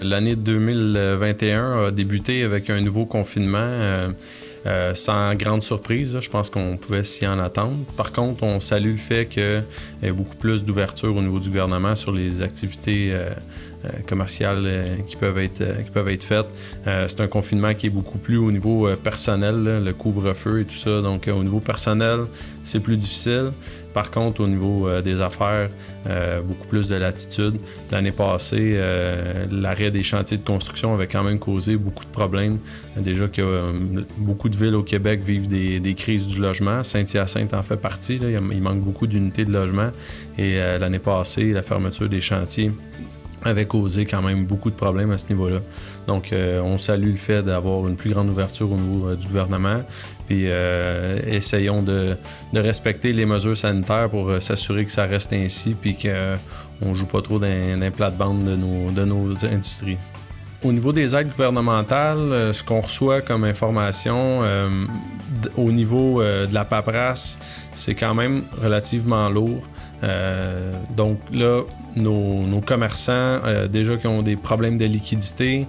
L'année 2021 a débuté avec un nouveau confinement sans grande surprise. Je pense qu'on pouvait s'y en attendre. Par contre, on salue le fait qu'il y ait beaucoup plus d'ouverture au niveau du gouvernement sur les activités commerciales qui peuvent être faites. C'est un confinement qui est beaucoup plus au niveau personnel, là, le couvre-feu et tout ça. Donc, au niveau personnel, c'est plus difficile. Par contre, au niveau des affaires, beaucoup plus de latitude. L'année passée, l'arrêt des chantiers de construction avait quand même causé beaucoup de problèmes. Déjà que beaucoup de villes au Québec vivent des crises du logement. Saint-Hyacinthe en fait partie. Là. Il manque beaucoup d'unités de logement. Et l'année passée, la fermeture des chantiers avait causé quand même beaucoup de problèmes à ce niveau-là. Donc, on salue le fait d'avoir une plus grande ouverture au niveau du gouvernement. Puis, essayons de respecter les mesures sanitaires pour s'assurer que ça reste ainsi puis qu'on ne joue pas trop dans les plates-bandes de nos industries. Au niveau des aides gouvernementales, ce qu'on reçoit comme information au niveau de la paperasse, c'est quand même relativement lourd. Donc là, nos commerçants, déjà qui ont des problèmes de liquidité,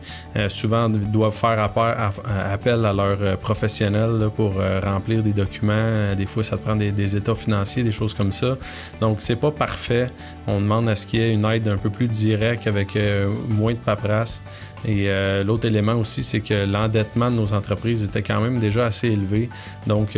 souvent doivent faire appel à leurs professionnels là, pour remplir des documents. Des fois, ça te prend des états financiers, des choses comme ça. Donc, c'est pas parfait. On demande à ce qu'il y ait une aide un peu plus directe avec moins de paperasse. Et l'autre élément aussi, c'est que l'endettement de nos entreprises était quand même déjà assez élevé. Donc,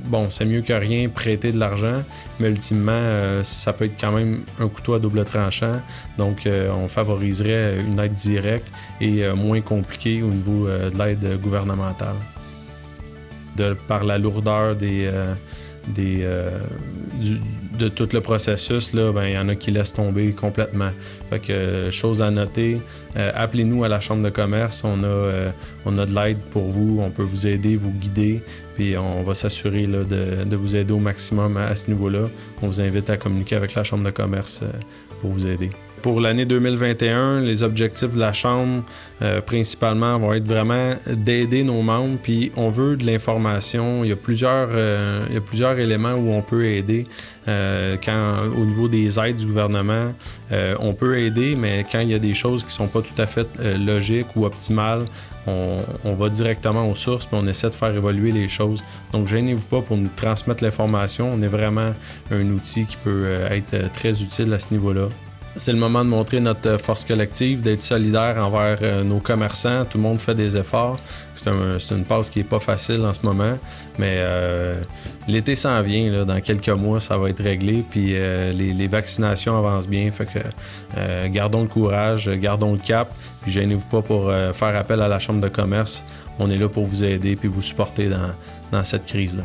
bon, c'est mieux que rien prêter de l'argent, mais ultimement, ça peut être quand même un couteau à double tranchant. Donc, on favoriserait une aide directe et moins compliquée au niveau de l'aide gouvernementale. Par la lourdeur de tout le processus, là, ben, il y en a qui laissent tomber complètement. Fait que, chose à noter, appelez-nous à la Chambre de commerce, on a de l'aide pour vous, on peut vous aider, vous guider, puis on va s'assurer là, de vous aider au maximum à ce niveau-là. On vous invite à communiquer avec la Chambre de commerce pour vous aider. Pour l'année 2021, les objectifs de la Chambre, principalement, vont être vraiment d'aider nos membres. Puis on veut de l'information. Il y a plusieurs éléments où on peut aider. Au niveau des aides du gouvernement, on peut aider, mais quand il y a des choses qui ne sont pas tout à fait logiques ou optimales, on va directement aux sources puis on essaie de faire évoluer les choses. Donc, gênez-vous pas pour nous transmettre l'information. On est vraiment un outil qui peut être très utile à ce niveau-là. C'est le moment de montrer notre force collective, d'être solidaire envers nos commerçants. Tout le monde fait des efforts. C'est une passe qui n'est pas facile en ce moment, mais l'été s'en vient. Là, dans quelques mois, ça va être réglé. Puis les vaccinations avancent bien. Fait que gardons le courage, gardons le cap. Puis gênez-vous pas pour faire appel à la Chambre de commerce. On est là pour vous aider puis vous supporter dans cette crise-là.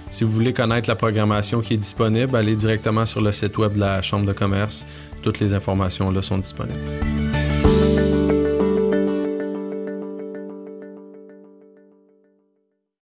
Si vous voulez connaître la programmation qui est disponible, allez directement sur le site web de la Chambre de commerce. Toutes les informations là sont disponibles.